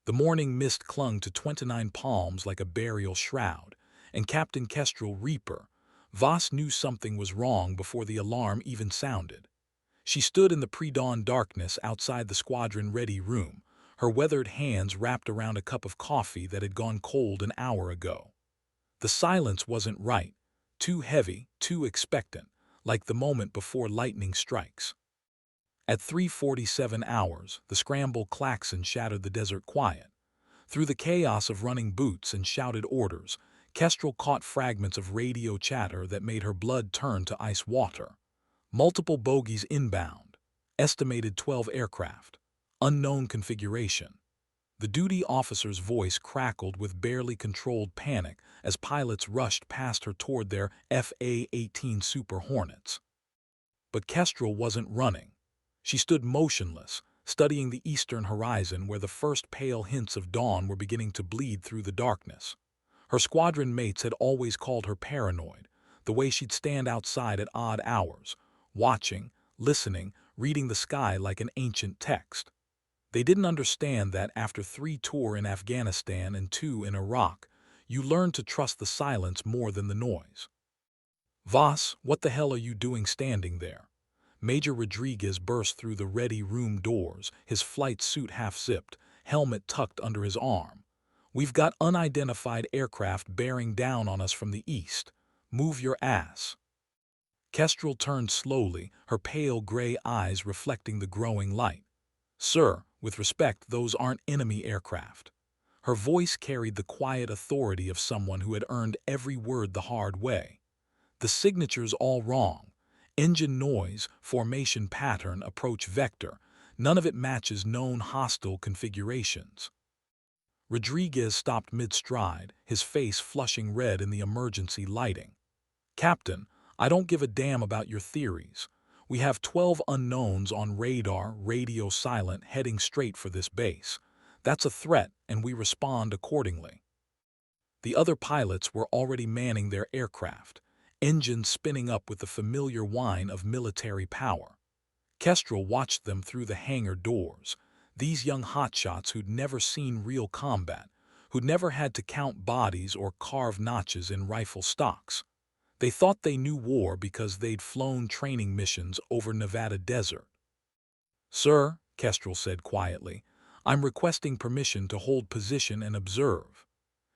The morning mist clung to 29 palms like a burial shroud, and Captain Kestrel Reaper, Voss knew something was wrong before the alarm even sounded. She stood in the pre-dawn darkness outside the squadron-ready room, her weathered hands wrapped around a cup of coffee that had gone cold an hour ago. The silence wasn't right, too heavy, too expectant, like the moment before lightning strikes. At 3:47 hours, the scramble klaxon shattered the desert quiet. Through the chaos of running boots and shouted orders, Kestrel caught fragments of radio chatter that made her blood turn to ice water. Multiple bogies inbound. Estimated 12 aircraft. Unknown configuration. The duty officer's voice crackled with barely controlled panic as pilots rushed past her toward their FA-18 Super Hornets. But Kestrel wasn't running. She stood motionless, studying the eastern horizon where the first pale hints of dawn were beginning to bleed through the darkness. Her squadron mates had always called her paranoid, the way she'd stand outside at odd hours, watching, listening, reading the sky like an ancient text. They didn't understand that after 3 tours in Afghanistan and 2 in Iraq, you learn to trust the silence more than the noise. Voss, what the hell are you doing standing there? Major Rodriguez burst through the ready room doors, his flight suit half-zipped, helmet tucked under his arm. We've got unidentified aircraft bearing down on us from the east. Move your ass. Kestrel turned slowly, her pale gray eyes reflecting the growing light. Sir, with respect, those aren't enemy aircraft. Her voice carried the quiet authority of someone who had earned every word the hard way. The signature's all wrong. Engine noise, formation pattern, approach vector. None of it matches known hostile configurations. Rodriguez stopped mid-stride, his face flushing red in the emergency lighting. Captain, I don't give a damn about your theories. We have 12 unknowns on radar, radio silent, heading straight for this base. That's a threat, and we respond accordingly. The other pilots were already manning their aircraft, engines spinning up with the familiar whine of military power. Kestrel watched them through the hangar doors, these young hotshots who'd never seen real combat, who'd never had to count bodies or carve notches in rifle stocks. They thought they knew war because they'd flown training missions over Nevada desert. Sir, Kestrel said quietly, I'm requesting permission to hold position and observe.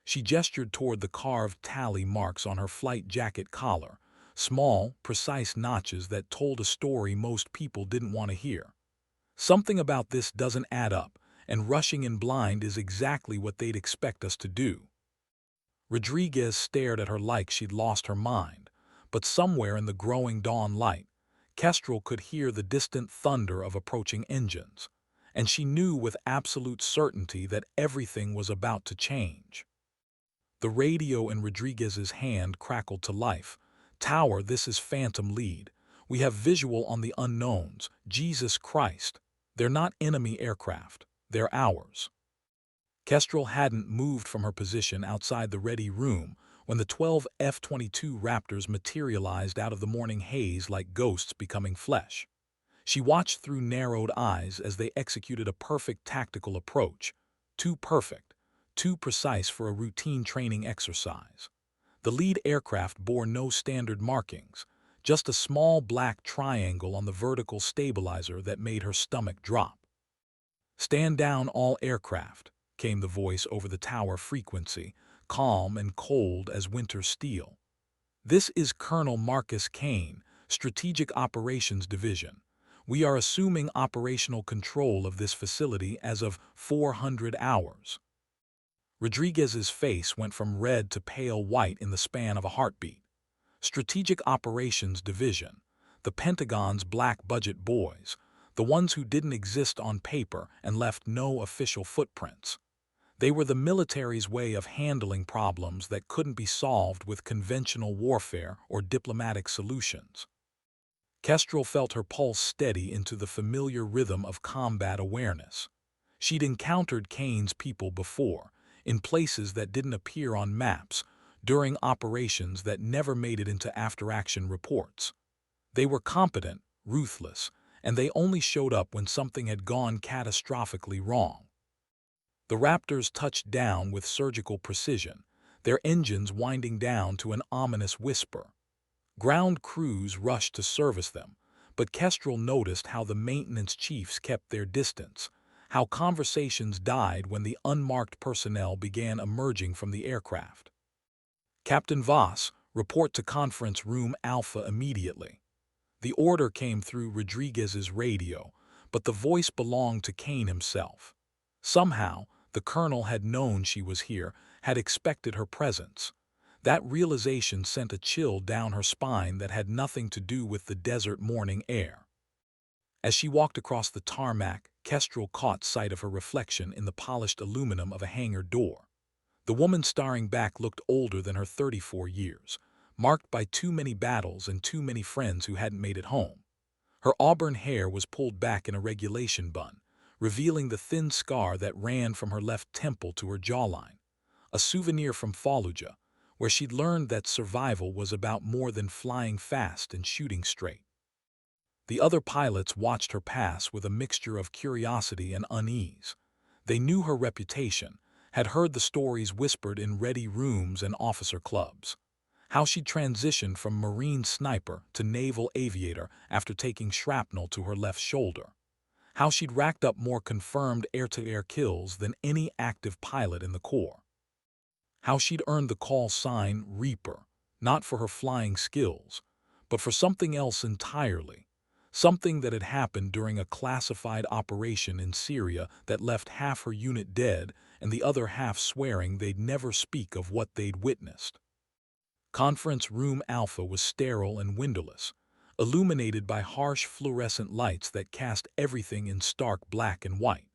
She gestured toward the carved tally marks on her flight jacket collar, small, precise notches that told a story most people didn't want to hear. Something about this doesn't add up, and rushing in blind is exactly what they'd expect us to do. Rodriguez stared at her like she'd lost her mind, but somewhere in the growing dawn light, Kestrel could hear the distant thunder of approaching engines, and she knew with absolute certainty that everything was about to change. The radio in Rodriguez's hand crackled to life. Tower, this is Phantom Lead. We have visual on the unknowns. Jesus Christ. They're not enemy aircraft. They're ours. Kestrel hadn't moved from her position outside the ready room when the 12 F-22 Raptors materialized out of the morning haze like ghosts becoming flesh. She watched through narrowed eyes as they executed a perfect tactical approach. Too perfect, too precise for a routine training exercise. The lead aircraft bore no standard markings, just a small black triangle on the vertical stabilizer that made her stomach drop. Stand down all aircraft, came the voice over the tower frequency, calm and cold as winter steel. This is Colonel Marcus Kane, Strategic Operations Division. We are assuming operational control of this facility as of 400 hours. Rodriguez's face went from red to pale white in the span of a heartbeat. Strategic Operations Division, the Pentagon's black-budget boys, the ones who didn't exist on paper and left no official footprints. They were the military's way of handling problems that couldn't be solved with conventional warfare or diplomatic solutions. Kestrel felt her pulse steady into the familiar rhythm of combat awareness. She'd encountered Kane's people before, in places that didn't appear on maps, during operations that never made it into after-action reports. They were competent, ruthless, and they only showed up when something had gone catastrophically wrong. The Raptors touched down with surgical precision, their engines winding down to an ominous whisper. Ground crews rushed to service them, but Kestrel noticed how the maintenance chiefs kept their distance, how conversations died when the unmarked personnel began emerging from the aircraft. "Captain Voss, report to Conference Room Alpha immediately." The order came through Rodriguez's radio, but the voice belonged to Kane himself. Somehow, the colonel had known she was here, had expected her presence. That realization sent a chill down her spine that had nothing to do with the desert morning air. As she walked across the tarmac, Kestrel caught sight of her reflection in the polished aluminum of a hangar door. The woman staring back looked older than her 34 years, marked by too many battles and too many friends who hadn't made it home. Her auburn hair was pulled back in a regulation bun, revealing the thin scar that ran from her left temple to her jawline, a souvenir from Fallujah, where she'd learned that survival was about more than flying fast and shooting straight. The other pilots watched her pass with a mixture of curiosity and unease. They knew her reputation, had heard the stories whispered in ready rooms and officer clubs. How she'd transitioned from Marine sniper to naval aviator after taking shrapnel to her left shoulder. How she'd racked up more confirmed air-to-air kills than any active pilot in the Corps. How she'd earned the call sign Reaper, not for her flying skills, but for something else entirely. Something that had happened during a classified operation in Syria that left half her unit dead and the other half swearing they'd never speak of what they'd witnessed. Conference Room Alpha was sterile and windowless, illuminated by harsh fluorescent lights that cast everything in stark black and white.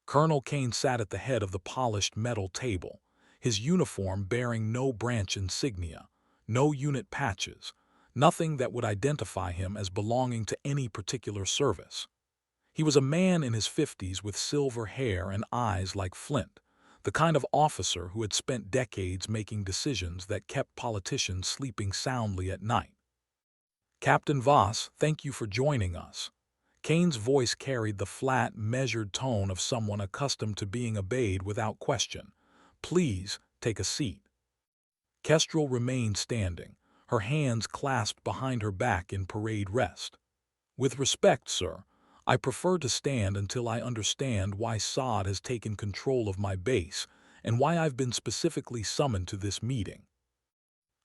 Colonel Kane sat at the head of the polished metal table, his uniform bearing no branch insignia, no unit patches, nothing that would identify him as belonging to any particular service. He was a man in his 50s with silver hair and eyes like flint, the kind of officer who had spent decades making decisions that kept politicians sleeping soundly at night. "Captain Voss, thank you for joining us." Kane's voice carried the flat, measured tone of someone accustomed to being obeyed without question. "Please, take a seat." Kestrel remained standing, her hands clasped behind her back in parade rest. "With respect, sir, I prefer to stand until I understand why Saad has taken control of my base and why I've been specifically summoned to this meeting."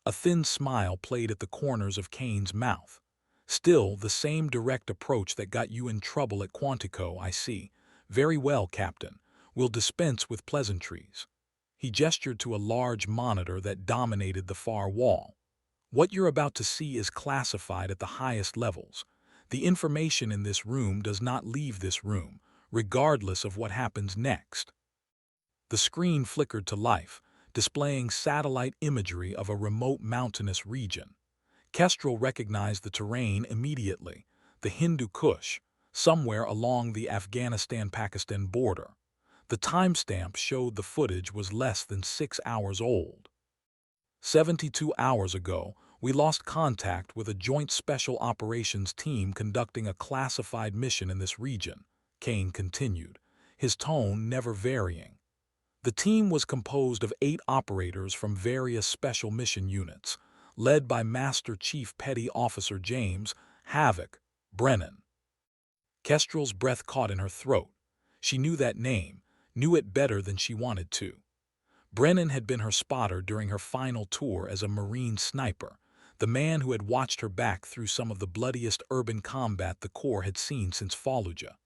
A thin smile played at the corners of Kane's mouth. "Still the same direct approach that got you in trouble at Quantico, I see. Very well, Captain. We'll dispense with pleasantries." He gestured to a large monitor that dominated the far wall. "What you're about to see is classified at the highest levels. The information in this room does not leave this room, regardless of what happens next." The screen flickered to life, displaying satellite imagery of a remote mountainous region. Kestrel recognized the terrain immediately, the Hindu Kush, somewhere along the Afghanistan-Pakistan border. The timestamp showed the footage was less than 6 hours old. 72 hours ago, we lost contact with a joint special operations team conducting a classified mission in this region, Kane continued, his tone never varying. The team was composed of 8 operators from various special mission units, led by Master Chief Petty Officer James Havoc Brennan. Kestrel's breath caught in her throat. She knew that name, knew it better than she wanted to. Brennan had been her spotter during her final tour as a Marine sniper, the man who had watched her back through some of the bloodiest urban combat the Corps had seen since Fallujah.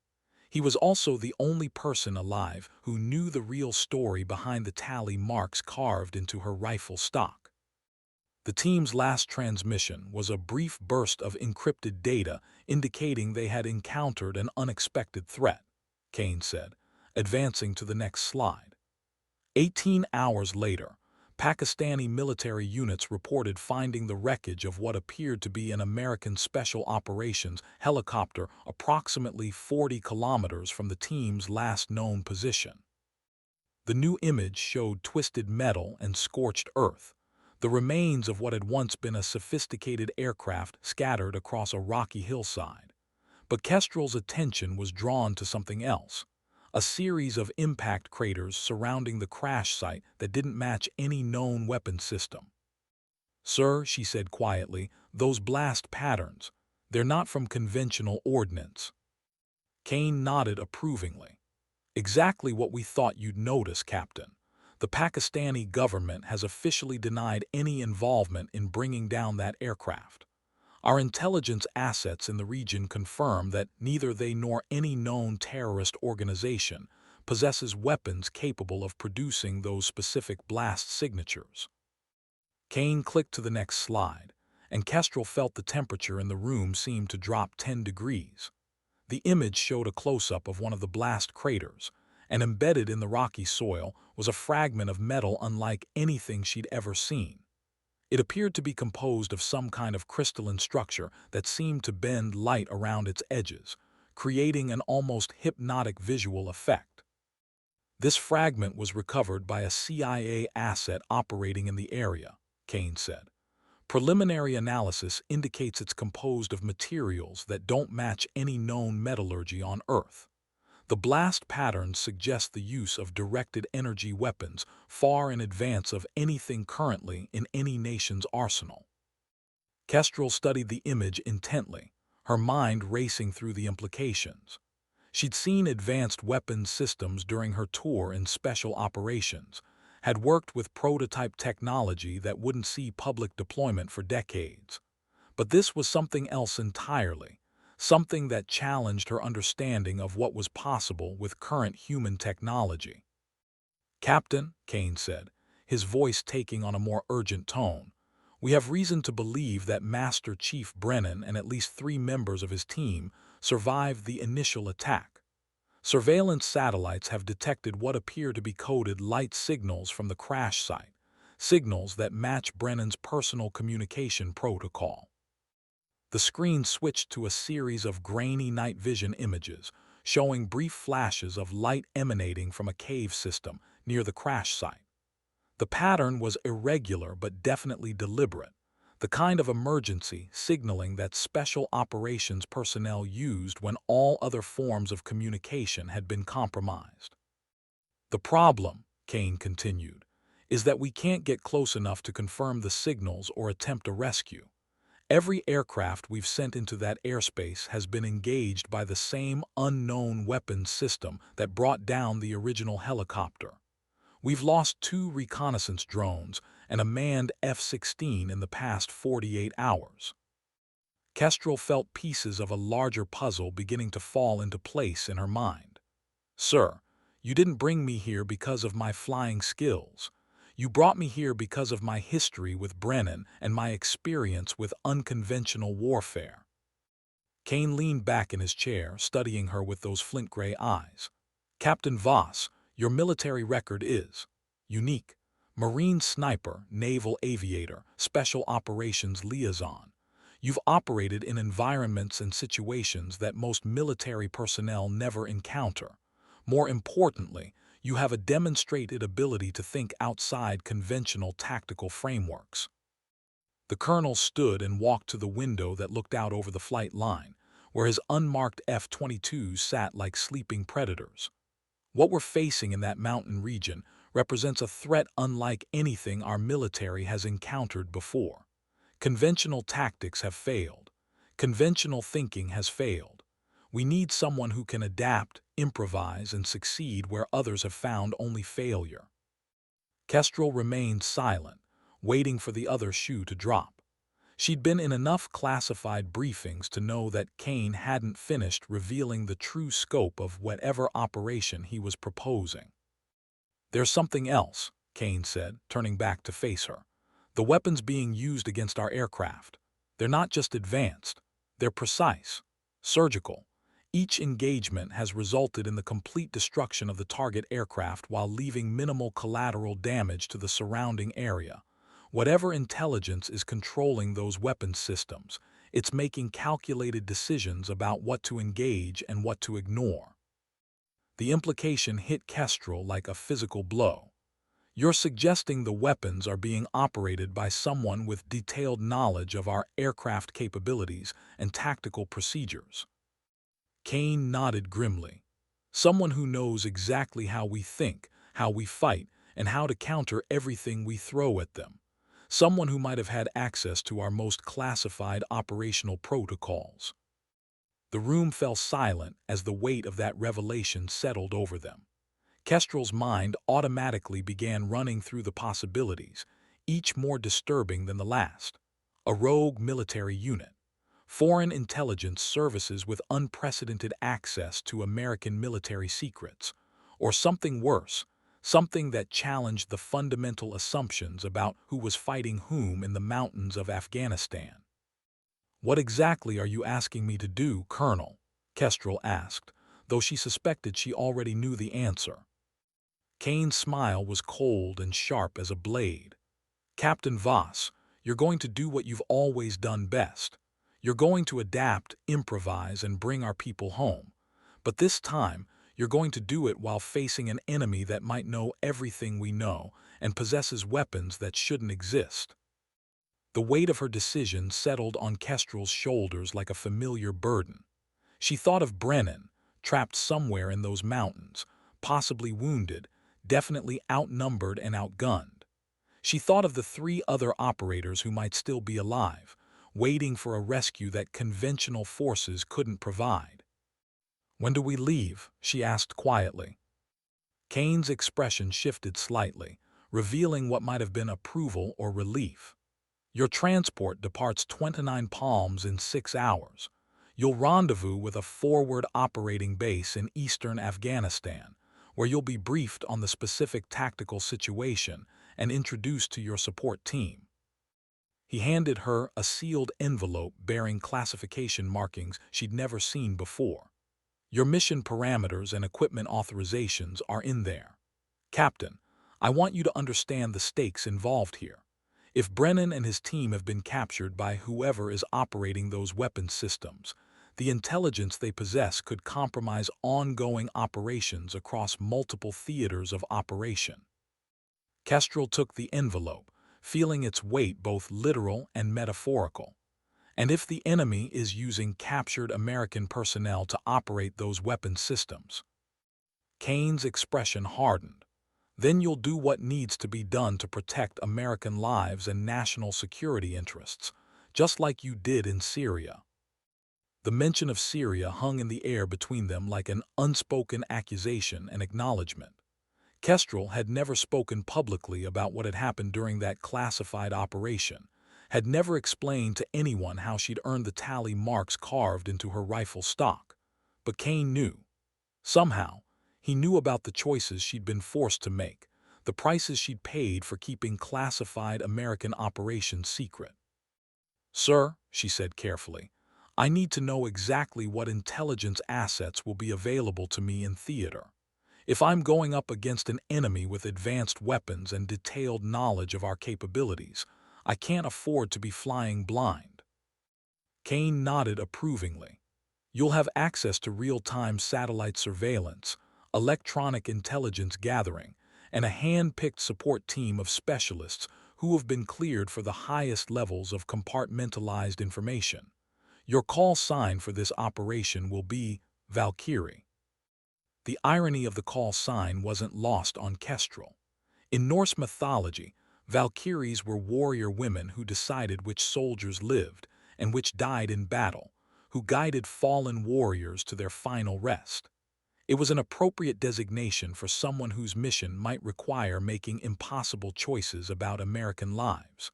He was also the only person alive who knew the real story behind the tally marks carved into her rifle stock. The team's last transmission was a brief burst of encrypted data indicating they had encountered an unexpected threat, Kane said, advancing to the next slide. 18 hours later, Pakistani military units reported finding the wreckage of what appeared to be an American Special Operations helicopter approximately 40 kilometers from the team's last known position. The new image showed twisted metal and scorched earth, the remains of what had once been a sophisticated aircraft scattered across a rocky hillside. But Kestrel's attention was drawn to something else, a series of impact craters surrounding the crash site that didn't match any known weapon system. "Sir," she said quietly, "those blast patterns, they're not from conventional ordnance." Kane nodded approvingly. "Exactly what we thought you'd notice, Captain. The Pakistani government has officially denied any involvement in bringing down that aircraft. Our intelligence assets in the region confirm that neither they nor any known terrorist organization possesses weapons capable of producing those specific blast signatures." Kane clicked to the next slide, and Kestrel felt the temperature in the room seem to drop 10 degrees. The image showed a close-up of one of the blast craters, and embedded in the rocky soil was a fragment of metal unlike anything she'd ever seen. It appeared to be composed of some kind of crystalline structure that seemed to bend light around its edges, creating an almost hypnotic visual effect. "This fragment was recovered by a CIA asset operating in the area," Kane said. "Preliminary analysis indicates it's composed of materials that don't match any known metallurgy on Earth. The blast patterns suggest the use of directed energy weapons far in advance of anything currently in any nation's arsenal." Kestrel studied the image intently, her mind racing through the implications. She'd seen advanced weapons systems during her tour in special operations, had worked with prototype technology that wouldn't see public deployment for decades. But this was something else entirely, something that challenged her understanding of what was possible with current human technology. "Captain," Kane said, his voice taking on a more urgent tone, "we have reason to believe that Master Chief Brennan and at least 3 members of his team survived the initial attack. Surveillance satellites have detected what appear to be coded light signals from the crash site, signals that match Brennan's personal communication protocol." The screen switched to a series of grainy night vision images, showing brief flashes of light emanating from a cave system near the crash site. The pattern was irregular but definitely deliberate, the kind of emergency signaling that special operations personnel used when all other forms of communication had been compromised. "The problem," Kane continued, "is that we can't get close enough to confirm the signals or attempt a rescue. Every aircraft we've sent into that airspace has been engaged by the same unknown weapons system that brought down the original helicopter. We've lost 2 reconnaissance drones and a manned F-16 in the past 48 hours." Kestrel felt pieces of a larger puzzle beginning to fall into place in her mind. "Sir, you didn't bring me here because of my flying skills. You brought me here because of my history with Brennan and my experience with unconventional warfare." Kane leaned back in his chair, studying her with those flint-gray eyes. "Captain Voss, your military record is unique. Marine sniper, naval aviator, special operations liaison. You've operated in environments and situations that most military personnel never encounter. More importantly, you have a demonstrated ability to think outside conventional tactical frameworks." The colonel stood and walked to the window that looked out over the flight line, where his unmarked F-22s sat like sleeping predators. "What we're facing in that mountain region represents a threat unlike anything our military has encountered before. Conventional tactics have failed. Conventional thinking has failed. We need someone who can adapt, improvise, and succeed where others have found only failure." Kestrel remained silent, waiting for the other shoe to drop. She'd been in enough classified briefings to know that Kane hadn't finished revealing the true scope of whatever operation he was proposing. "There's something else," Kane said, turning back to face her. "The weapons being used against our aircraft. They're not just advanced. They're precise, surgical. Each engagement has resulted in the complete destruction of the target aircraft while leaving minimal collateral damage to the surrounding area. Whatever intelligence is controlling those weapons systems, it's making calculated decisions about what to engage and what to ignore." The implication hit Kestrel like a physical blow. "You're suggesting the weapons are being operated by someone with detailed knowledge of our aircraft capabilities and tactical procedures." Kane nodded grimly. Someone who knows exactly how we think, how we fight, and how to counter everything we throw at them. Someone who might have had access to our most classified operational protocols. The room fell silent as the weight of that revelation settled over them. Kestrel's mind automatically began running through the possibilities, each more disturbing than the last. A rogue military unit, foreign intelligence services with unprecedented access to American military secrets, or something worse, something that challenged the fundamental assumptions about who was fighting whom in the mountains of Afghanistan. "What exactly are you asking me to do, Colonel?" Kestrel asked, though she suspected she already knew the answer. Kane's smile was cold and sharp as a blade. "Captain Voss, you're going to do what you've always done best. You're going to adapt, improvise, and bring our people home. But this time, you're going to do it while facing an enemy that might know everything we know and possesses weapons that shouldn't exist." The weight of her decision settled on Kestrel's shoulders like a familiar burden. She thought of Brennan, trapped somewhere in those mountains, possibly wounded, definitely outnumbered and outgunned. She thought of the 3 other operators who might still be alive, waiting for a rescue that conventional forces couldn't provide. "When do we leave?" she asked quietly. Kane's expression shifted slightly, revealing what might have been approval or relief. "Your transport departs 29 Palms in 6 hours. You'll rendezvous with a forward operating base in eastern Afghanistan, where you'll be briefed on the specific tactical situation and introduced to your support team." He handed her a sealed envelope bearing classification markings she'd never seen before. "Your mission parameters and equipment authorizations are in there. Captain, I want you to understand the stakes involved here. If Brennan and his team have been captured by whoever is operating those weapons systems, the intelligence they possess could compromise ongoing operations across multiple theaters of operation." Kestrel took the envelope, feeling its weight both literal and metaphorical. "And if the enemy is using captured American personnel to operate those weapons systems?" Kane's expression hardened. "Then you'll do what needs to be done to protect American lives and national security interests, just like you did in Syria." The mention of Syria hung in the air between them like an unspoken accusation and acknowledgement. Kestrel had never spoken publicly about what had happened during that classified operation, had never explained to anyone how she'd earned the tally marks carved into her rifle stock. But Kane knew. Somehow, he knew about the choices she'd been forced to make, the prices she'd paid for keeping classified American operations secret. "Sir," she said carefully, "I need to know exactly what intelligence assets will be available to me in theater. If I'm going up against an enemy with advanced weapons and detailed knowledge of our capabilities, I can't afford to be flying blind." Kane nodded approvingly. "You'll have access to real-time satellite surveillance, electronic intelligence gathering, and a hand-picked support team of specialists who have been cleared for the highest levels of compartmentalized information. Your call sign for this operation will be Valkyrie." The irony of the call sign wasn't lost on Kestrel. In Norse mythology, Valkyries were warrior women who decided which soldiers lived and which died in battle, who guided fallen warriors to their final rest. It was an appropriate designation for someone whose mission might require making impossible choices about American lives.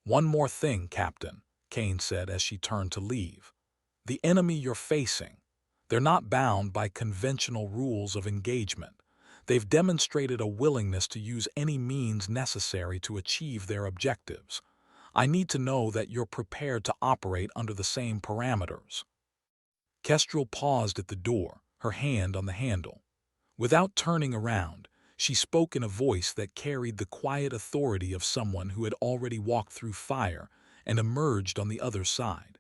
"One more thing, Captain," Kane said as she turned to leave. "The enemy you're facing, they're not bound by conventional rules of engagement. They've demonstrated a willingness to use any means necessary to achieve their objectives. I need to know that you're prepared to operate under the same parameters." Kestrel paused at the door, her hand on the handle. Without turning around, she spoke in a voice that carried the quiet authority of someone who had already walked through fire and emerged on the other side.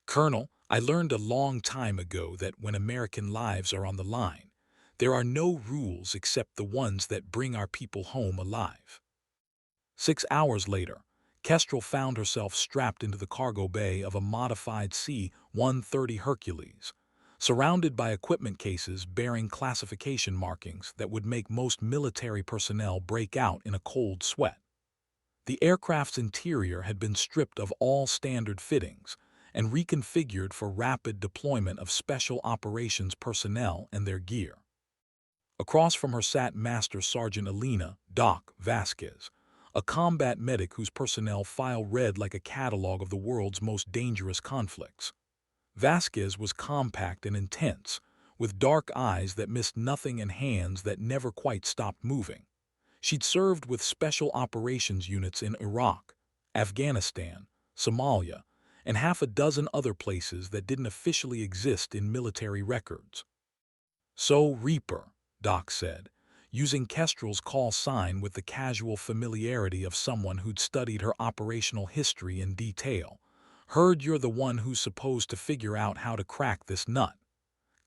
"Colonel, I learned a long time ago that when American lives are on the line, there are no rules except the ones that bring our people home alive." 6 hours later, Kestrel found herself strapped into the cargo bay of a modified C-130 Hercules. surrounded by equipment cases bearing classification markings that would make most military personnel break out in a cold sweat. The aircraft's interior had been stripped of all standard fittings and reconfigured for rapid deployment of special operations personnel and their gear. Across from her sat Master Sergeant Elena Doc Vasquez, a combat medic whose personnel file read like a catalog of the world's most dangerous conflicts. Vasquez was compact and intense, with dark eyes that missed nothing and hands that never quite stopped moving. She'd served with special operations units in Iraq, Afghanistan, Somalia, and half a dozen other places that didn't officially exist in military records. "So, Reaper," Doc said, using Kestrel's call sign with the casual familiarity of someone who'd studied her operational history in detail. "Heard you're the one who's supposed to figure out how to crack this nut.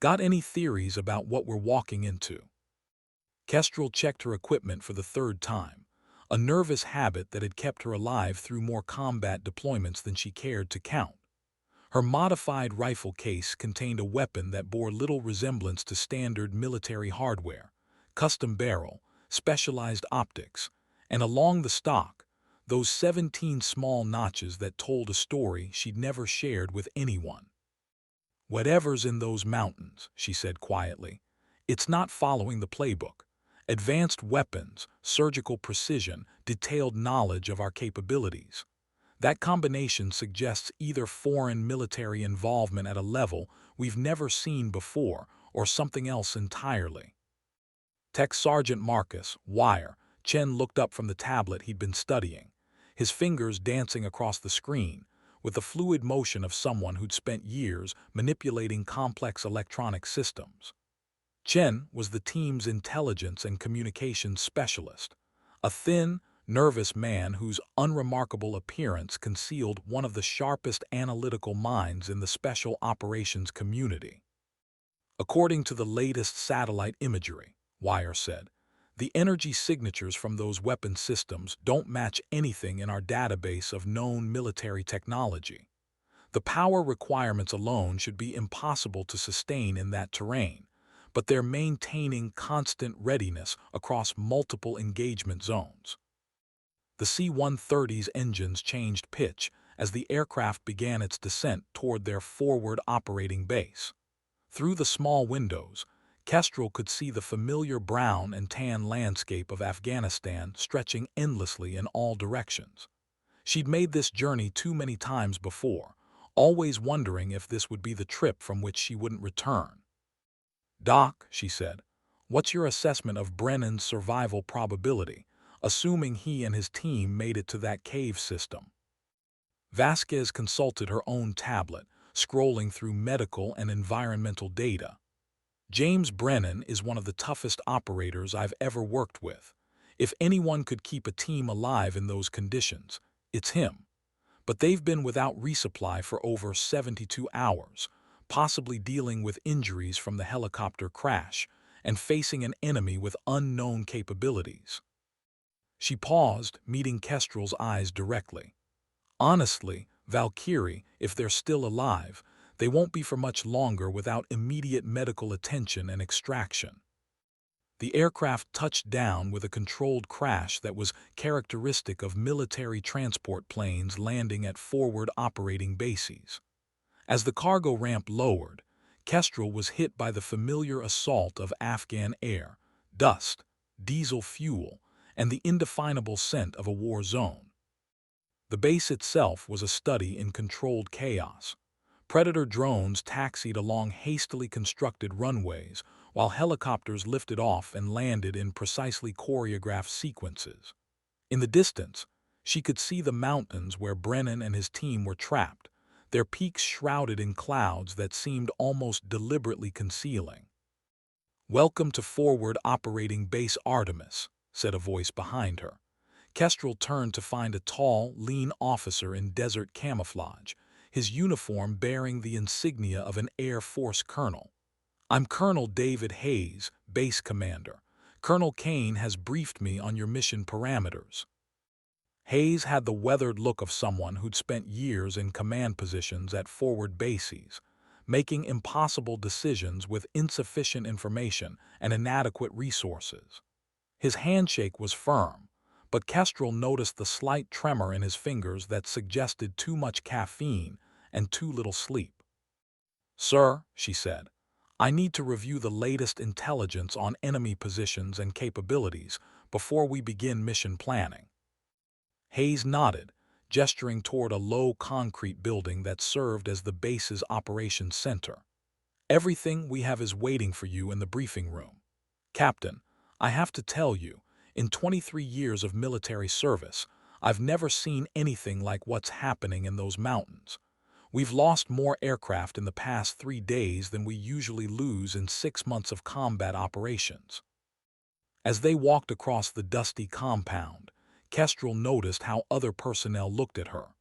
Got any theories about what we're walking into?" Kestrel checked her equipment for the third time, a nervous habit that had kept her alive through more combat deployments than she cared to count. Her modified rifle case contained a weapon that bore little resemblance to standard military hardware: custom barrel, specialized optics, and along the stock, those 17 small notches that told a story she'd never shared with anyone. "Whatever's in those mountains," she said quietly, "it's not following the playbook. Advanced weapons, surgical precision, detailed knowledge of our capabilities. That combination suggests either foreign military involvement at a level we've never seen before or something else entirely." Tech Sergeant Marcus Wire Chen looked up from the tablet he'd been studying, his fingers dancing across the screen with the fluid motion of someone who'd spent years manipulating complex electronic systems. Chen was the team's intelligence and communications specialist, a thin, nervous man whose unremarkable appearance concealed one of the sharpest analytical minds in the special operations community. "According to the latest satellite imagery," Wire said, "the energy signatures from those weapon systems don't match anything in our database of known military technology. The power requirements alone should be impossible to sustain in that terrain, but they're maintaining constant readiness across multiple engagement zones." The C-130's engines changed pitch as the aircraft began its descent toward their forward operating base. Through the small windows, Kestrel could see the familiar brown and tan landscape of Afghanistan stretching endlessly in all directions. She'd made this journey too many times before, always wondering if this would be the trip from which she wouldn't return. "Doc," she said, "what's your assessment of Brennan's survival probability, assuming he and his team made it to that cave system?" Vasquez consulted her own tablet, scrolling through medical and environmental data. "James Brennan is one of the toughest operators I've ever worked with. If anyone could keep a team alive in those conditions, it's him. But they've been without resupply for over 72 hours, possibly dealing with injuries from the helicopter crash and facing an enemy with unknown capabilities." She paused, meeting Kestrel's eyes directly. "Honestly, Valkyrie, if they're still alive, they won't be for much longer without immediate medical attention and extraction." The aircraft touched down with a controlled crash that was characteristic of military transport planes landing at forward operating bases. As the cargo ramp lowered, Kestrel was hit by the familiar assault of Afghan air, dust, diesel fuel, and the indefinable scent of a war zone. The base itself was a study in controlled chaos. Predator drones taxied along hastily constructed runways, while helicopters lifted off and landed in precisely choreographed sequences. In the distance, she could see the mountains where Brennan and his team were trapped, their peaks shrouded in clouds that seemed almost deliberately concealing. "Welcome to Forward Operating Base Artemis," said a voice behind her. Kestrel turned to find a tall, lean officer in desert camouflage, his uniform bearing the insignia of an Air Force colonel. "I'm Colonel David Hayes, base commander. Colonel Kane has briefed me on your mission parameters." Hayes had the weathered look of someone who'd spent years in command positions at forward bases, making impossible decisions with insufficient information and inadequate resources. His handshake was firm, but Kestrel noticed the slight tremor in his fingers that suggested too much caffeine and too little sleep. "Sir," she said, "I need to review the latest intelligence on enemy positions and capabilities before we begin mission planning." Hayes nodded, gesturing toward a low concrete building that served as the base's operations center. "Everything we have is waiting for you in the briefing room. Captain, I have to tell you, in 23 years of military service, I've never seen anything like what's happening in those mountains. We've lost more aircraft in the past 3 days than we usually lose in 6 months of combat operations." As they walked across the dusty compound, Kestrel noticed how other personnel looked at her.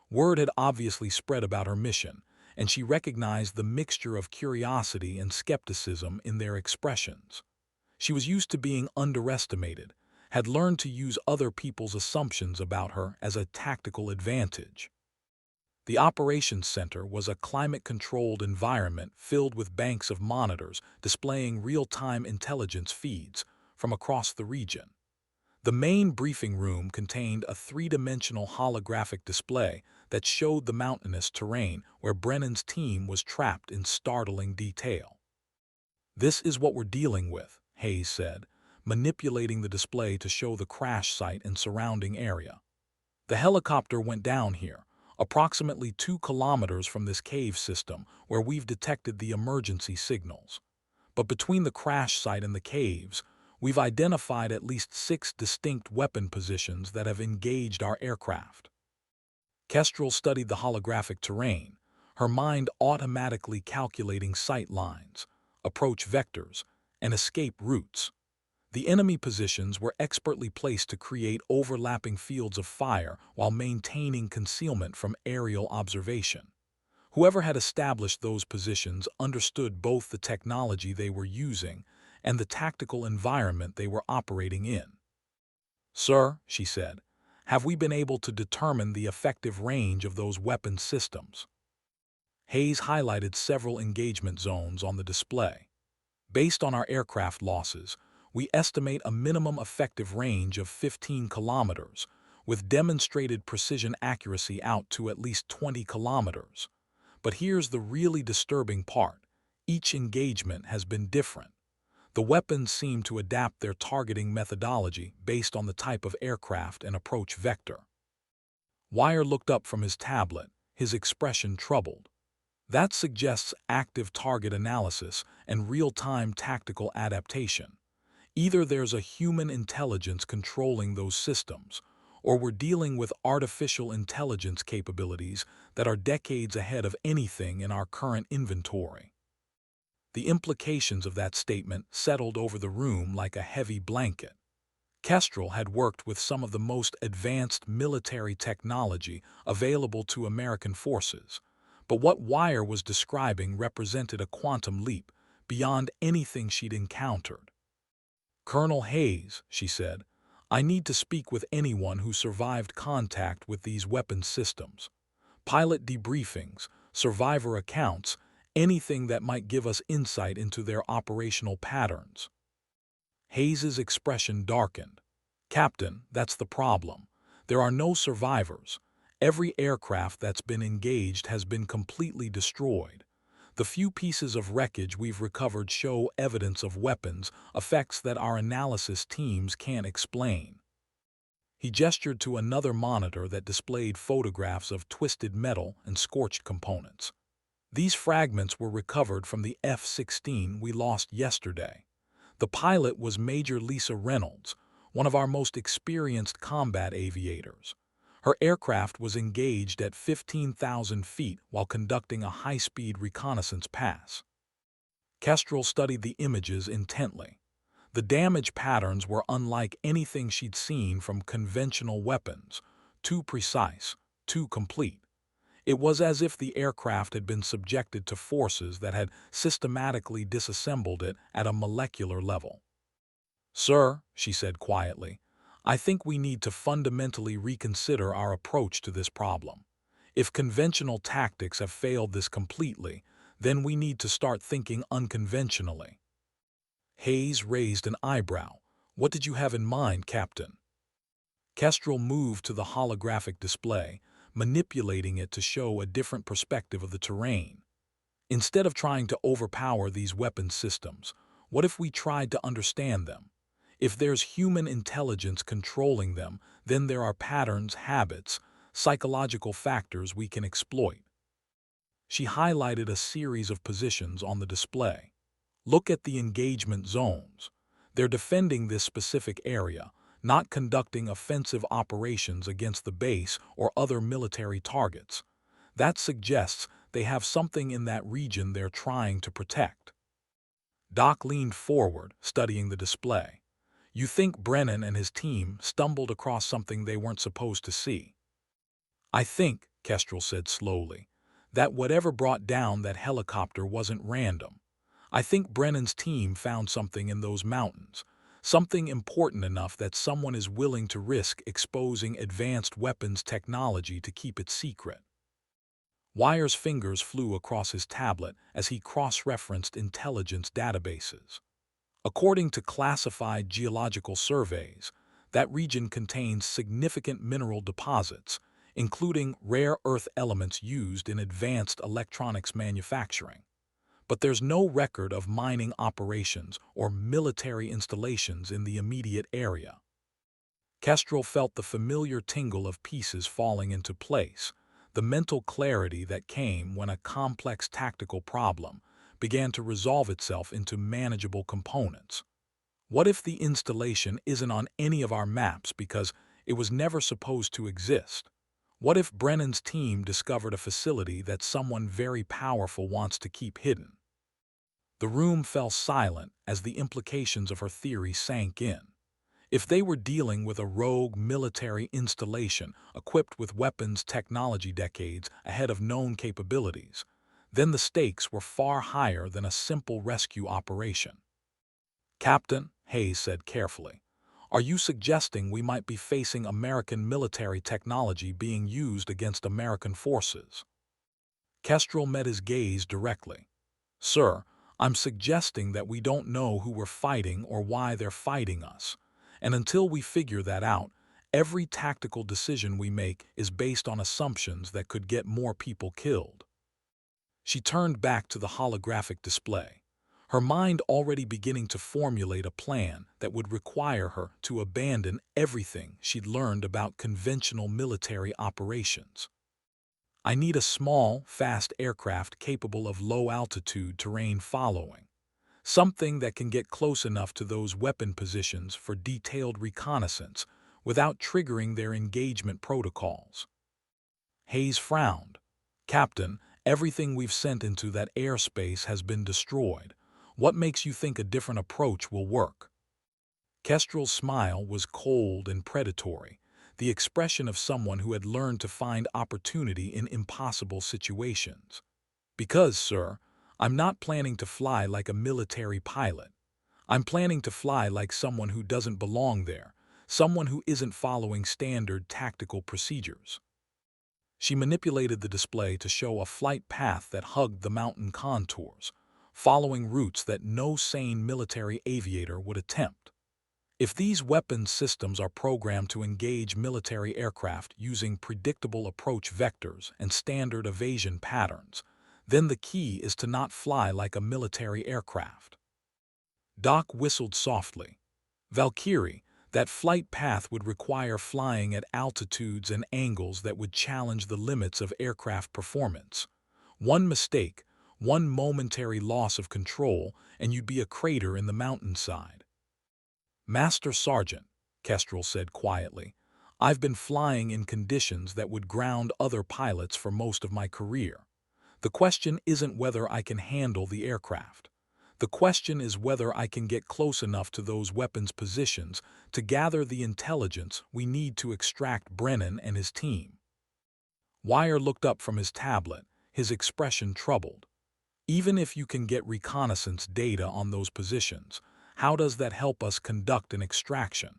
Word had obviously spread about her mission, and she recognized the mixture of curiosity and skepticism in their expressions. She was used to being underestimated, had learned to use other people's assumptions about her as a tactical advantage. The operations center was a climate-controlled environment filled with banks of monitors displaying real-time intelligence feeds from across the region. The main briefing room contained a three-dimensional holographic display that showed the mountainous terrain where Brennan's team was trapped in startling detail. "This is what we're dealing with," Hayes said, manipulating the display to show the crash site and surrounding area. "The helicopter went down here, approximately 2 kilometers from this cave system where we've detected the emergency signals. But between the crash site and the caves, we've identified at least 6 distinct weapon positions that have engaged our aircraft." Kestrel studied the holographic terrain, her mind automatically calculating sight lines, approach vectors, and escape routes. The enemy positions were expertly placed to create overlapping fields of fire while maintaining concealment from aerial observation. Whoever had established those positions understood both the technology they were using and the tactical environment they were operating in. "Sir," she said, "have we been able to determine the effective range of those weapon systems?" Hayes highlighted several engagement zones on the display. "Based on our aircraft losses, we estimate a minimum effective range of 15 kilometers, with demonstrated precision accuracy out to at least 20 kilometers. But here's the really disturbing part. Each engagement has been different. The weapons seem to adapt their targeting methodology based on the type of aircraft and approach vector." Wire looked up from his tablet, his expression troubled. "That suggests active target analysis and real-time tactical adaptation. Either there's a human intelligence controlling those systems, or we're dealing with artificial intelligence capabilities that are decades ahead of anything in our current inventory." The implications of that statement settled over the room like a heavy blanket. Kestrel had worked with some of the most advanced military technology available to American forces, but what Wire was describing represented a quantum leap beyond anything she'd encountered. "Colonel Hayes," she said, "I need to speak with anyone who survived contact with these weapons systems. Pilot debriefings, survivor accounts, anything that might give us insight into their operational patterns." Hayes's expression darkened. "Captain, that's the problem. There are no survivors. Every aircraft that's been engaged has been completely destroyed. The few pieces of wreckage we've recovered show evidence of weapons, effects that our analysis teams can't explain." He gestured to another monitor that displayed photographs of twisted metal and scorched components. "These fragments were recovered from the F-16 we lost yesterday. The pilot was Major Lisa Reynolds, one of our most experienced combat aviators. Her aircraft was engaged at 15,000 feet while conducting a high-speed reconnaissance pass." Kestrel studied the images intently. The damage patterns were unlike anything she'd seen from conventional weapons, too precise, too complete. It was as if the aircraft had been subjected to forces that had systematically disassembled it at a molecular level. "Sir," she said quietly, "I think we need to fundamentally reconsider our approach to this problem. If conventional tactics have failed this completely, then we need to start thinking unconventionally. Hayes raised an eyebrow. What did you have in mind, Captain? Kestrel moved to the holographic display, manipulating it to show a different perspective of the terrain. Instead of trying to overpower these weapons systems, what if we tried to understand them? If there's human intelligence controlling them, then there are patterns, habits, psychological factors we can exploit. She highlighted a series of positions on the display. Look at the engagement zones. They're defending this specific area, not conducting offensive operations against the base or other military targets. That suggests they have something in that region they're trying to protect. Doc leaned forward, studying the display. You think Brennan and his team stumbled across something they weren't supposed to see? I think, Kestrel said slowly, that whatever brought down that helicopter wasn't random. I think Brennan's team found something in those mountains, something important enough that someone is willing to risk exposing advanced weapons technology to keep it secret. Wyer's fingers flew across his tablet as he cross-referenced intelligence databases. According to classified geological surveys, that region contains significant mineral deposits, including rare earth elements used in advanced electronics manufacturing. But there's no record of mining operations or military installations in the immediate area. Kestrel felt the familiar tingle of pieces falling into place, the mental clarity that came when a complex tactical problem began to resolve itself into manageable components. What if the installation isn't on any of our maps because it was never supposed to exist? What if Brennan's team discovered a facility that someone very powerful wants to keep hidden? The room fell silent as the implications of her theory sank in. If they were dealing with a rogue military installation equipped with weapons technology decades ahead of known capabilities, then the stakes were far higher than a simple rescue operation. Captain, Hayes said carefully, are you suggesting we might be facing American military technology being used against American forces? Kestrel met his gaze directly. Sir, I'm suggesting that we don't know who we're fighting or why they're fighting us. And until we figure that out, every tactical decision we make is based on assumptions that could get more people killed. She turned back to the holographic display, her mind already beginning to formulate a plan that would require her to abandon everything she'd learned about conventional military operations. I need a small, fast aircraft capable of low-altitude terrain following. Something that can get close enough to those weapon positions for detailed reconnaissance without triggering their engagement protocols. Hayes frowned. Captain, everything we've sent into that airspace has been destroyed. What makes you think a different approach will work? Kestrel's smile was cold and predatory, the expression of someone who had learned to find opportunity in impossible situations. Because, sir, I'm not planning to fly like a military pilot. I'm planning to fly like someone who doesn't belong there, someone who isn't following standard tactical procedures. She manipulated the display to show a flight path that hugged the mountain contours, following routes that no sane military aviator would attempt. If these weapons systems are programmed to engage military aircraft using predictable approach vectors and standard evasion patterns, then the key is to not fly like a military aircraft. Doc whistled softly. Valkyrie, that flight path would require flying at altitudes and angles that would challenge the limits of aircraft performance. One mistake, one momentary loss of control, and you'd be a crater in the mountainside. Master Sergeant, Kestrel said quietly, I've been flying in conditions that would ground other pilots for most of my career. The question isn't whether I can handle the aircraft. The question is whether I can get close enough to those weapons positions to gather the intelligence we need to extract Brennan and his team. Wyer looked up from his tablet, his expression troubled. Even if you can get reconnaissance data on those positions, how does that help us conduct an extraction?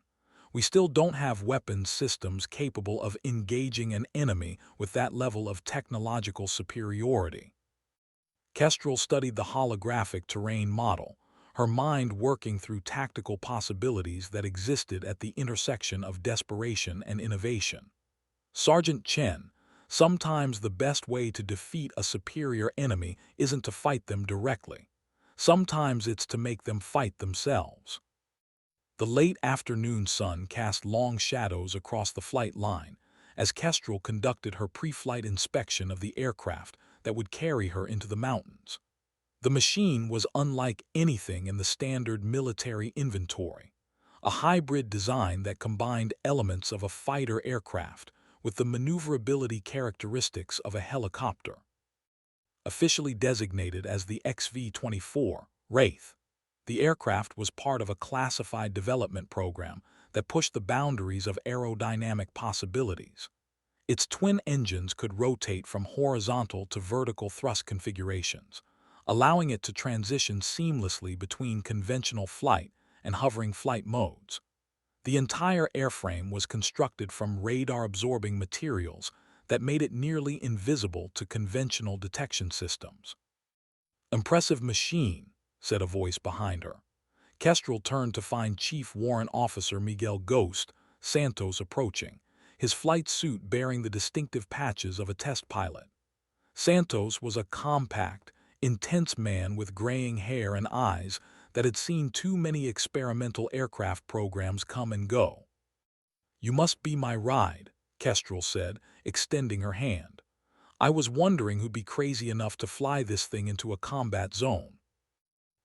We still don't have weapons systems capable of engaging an enemy with that level of technological superiority. Kestrel studied the holographic terrain model, her mind working through tactical possibilities that existed at the intersection of desperation and innovation. Sergeant Chen, sometimes the best way to defeat a superior enemy isn't to fight them directly. Sometimes it's to make them fight themselves. The late afternoon sun cast long shadows across the flight line as Kestrel conducted her pre-flight inspection of the aircraft that would carry her into the mountains. The machine was unlike anything in the standard military inventory, a hybrid design that combined elements of a fighter aircraft with the maneuverability characteristics of a helicopter. Officially designated as the XV-24 Wraith, the aircraft was part of a classified development program that pushed the boundaries of aerodynamic possibilities. Its twin engines could rotate from horizontal to vertical thrust configurations, allowing it to transition seamlessly between conventional flight and hovering flight modes. The entire airframe was constructed from radar-absorbing materials that made it nearly invisible to conventional detection systems. "Impressive machine," said a voice behind her. Kestrel turned to find Chief Warrant Officer Miguel Ghost Santos approaching, his flight suit bearing the distinctive patches of a test pilot. Santos was a compact, intense man with graying hair and eyes that had seen too many experimental aircraft programs come and go. "You must be my ride," Kestrel said, extending her hand. "I was wondering who'd be crazy enough to fly this thing into a combat zone."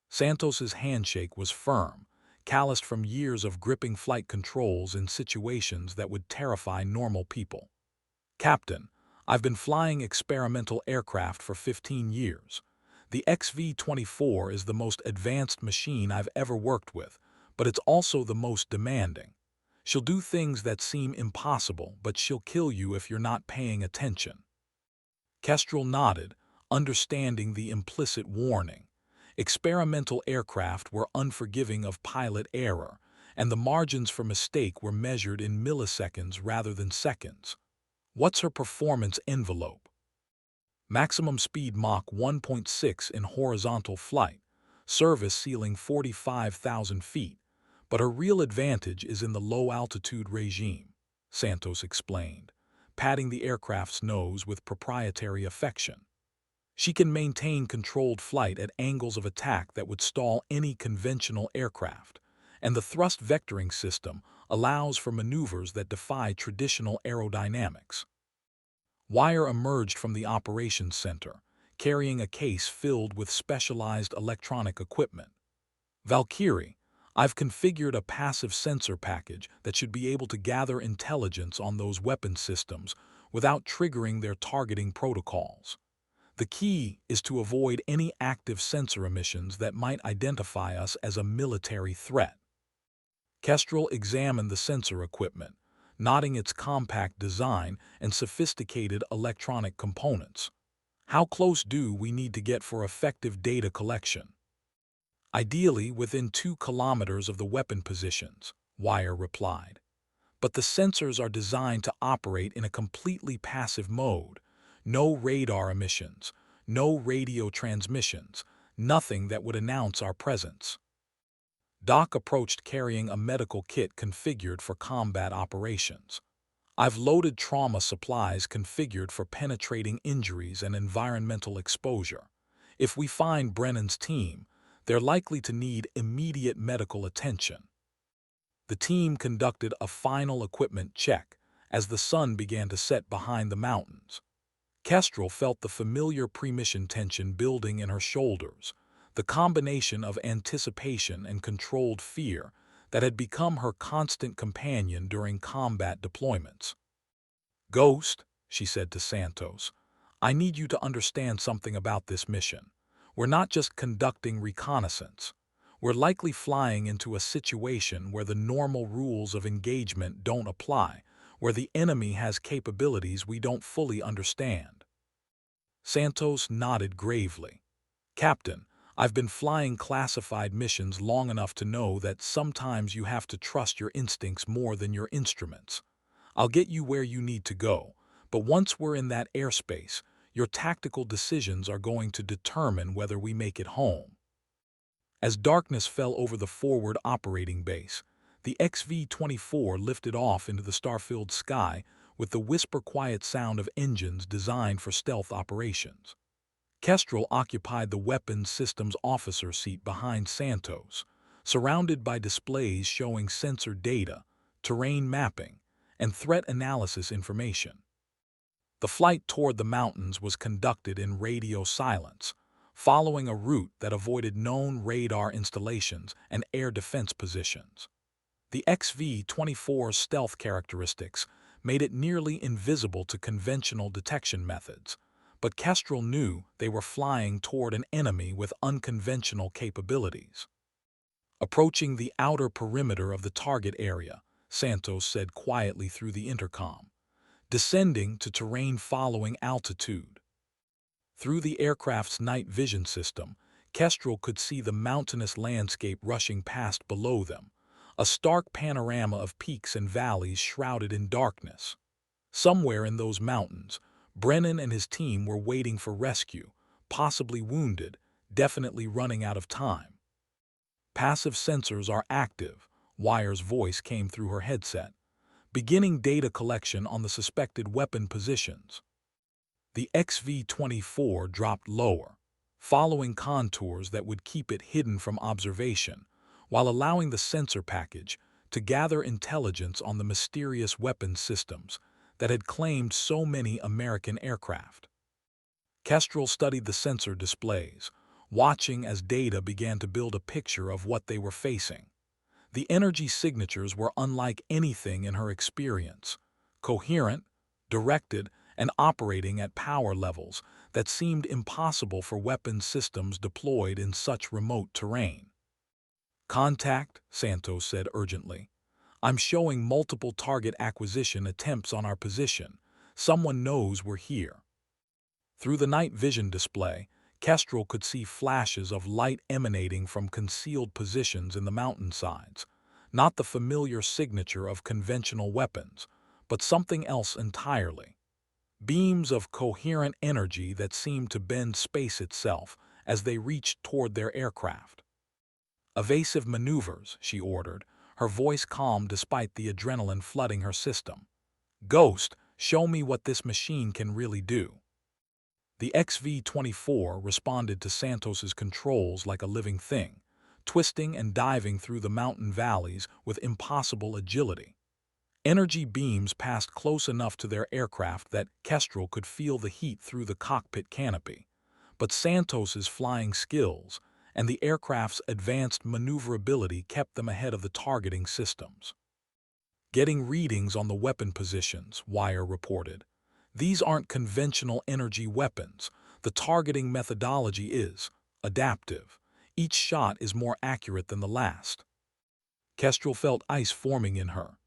Santos's handshake was firm, calloused from years of gripping flight controls in situations that would terrify normal people. "Captain, I've been flying experimental aircraft for 15 years. The XV-24 is the most advanced machine I've ever worked with, but it's also the most demanding. She'll do things that seem impossible, but she'll kill you if you're not paying attention." Kestrel nodded, understanding the implicit warning. Experimental aircraft were unforgiving of pilot error, and the margins for mistake were measured in milliseconds rather than seconds. "What's her performance envelope?" "Maximum speed Mach 1.6 in horizontal flight, service ceiling 45,000 feet, but her real advantage is in the low-altitude regime," Santos explained, patting the aircraft's nose with proprietary affection. "She can maintain controlled flight at angles of attack that would stall any conventional aircraft, and the thrust vectoring system allows for maneuvers that defy traditional aerodynamics." Wire emerged from the operations center, carrying a case filled with specialized electronic equipment. "Valkyrie, I've configured a passive sensor package that should be able to gather intelligence on those weapon systems without triggering their targeting protocols. The key is to avoid any active sensor emissions that might identify us as a military threat." Kestrel examined the sensor equipment, noting its compact design and sophisticated electronic components. "How close do we need to get for effective data collection?" "Ideally within 2 kilometers of the weapon positions," Wire replied. "But the sensors are designed to operate in a completely passive mode. No radar emissions, no radio transmissions, nothing that would announce our presence." Doc approached carrying a medical kit configured for combat operations. "I've loaded trauma supplies configured for penetrating injuries and environmental exposure. If we find Brennan's team, they're likely to need immediate medical attention." The team conducted a final equipment check as the sun began to set behind the mountains. Kestrel felt the familiar pre-mission tension building in her shoulders, the combination of anticipation and controlled fear that had become her constant companion during combat deployments. "Ghost," she said to Santos, "I need you to understand something about this mission. We're not just conducting reconnaissance. We're likely flying into a situation where the normal rules of engagement don't apply, where the enemy has capabilities we don't fully understand." Santos nodded gravely. "Captain, I've been flying classified missions long enough to know that sometimes you have to trust your instincts more than your instruments. I'll get you where you need to go, but once we're in that airspace, Your tactical decisions are going to determine whether we make it home." As darkness fell over the forward operating base, the XV-24 lifted off into the star-filled sky with the whisper-quiet sound of engines designed for stealth operations. Kestrel occupied the weapons systems officer seat behind Santos, surrounded by displays showing sensor data, terrain mapping, and threat analysis information. The flight toward the mountains was conducted in radio silence, following a route that avoided known radar installations and air defense positions. The XV-24's stealth characteristics made it nearly invisible to conventional detection methods, but Kestrel knew they were flying toward an enemy with unconventional capabilities. Approaching the outer perimeter of the target area, Santos said quietly through the intercom, descending to terrain following altitude. Through the aircraft's night vision system, Kestrel could see the mountainous landscape rushing past below them, a stark panorama of peaks and valleys shrouded in darkness. Somewhere in those mountains, Brennan and his team were waiting for rescue, possibly wounded, definitely running out of time. "Passive sensors are active," Wire's voice came through her headset, beginning data collection on the suspected weapon positions. The XV-24 dropped lower, following contours that would keep it hidden from observation, while allowing the sensor package to gather intelligence on the mysterious weapons systems that had claimed so many American aircraft. Kestrel studied the sensor displays, watching as data began to build a picture of what they were facing. The energy signatures were unlike anything in her experience, coherent, directed, and operating at power levels that seemed impossible for weapons systems deployed in such remote terrain. "Contact," Santos said urgently. "I'm showing multiple target acquisition attempts on our position. Someone knows we're here." Through the night vision display, Kestrel could see flashes of light emanating from concealed positions in the mountainsides, not the familiar signature of conventional weapons, but something else entirely. Beams of coherent energy that seemed to bend space itself as they reached toward their aircraft. "Evasive maneuvers," she ordered, her voice calm despite the adrenaline flooding her system. "Ghost, show me what this machine can really do." The XV-24 responded to Santos's controls like a living thing, twisting and diving through the mountain valleys with impossible agility. Energy beams passed close enough to their aircraft that Kestrel could feel the heat through the cockpit canopy, but Santos's flying skills and the aircraft's advanced maneuverability kept them ahead of the targeting systems. "Getting readings on the weapon positions," Wire reported. "These aren't conventional energy weapons. The targeting methodology is adaptive. Each shot is more accurate than the last." Kestrel felt ice forming in her,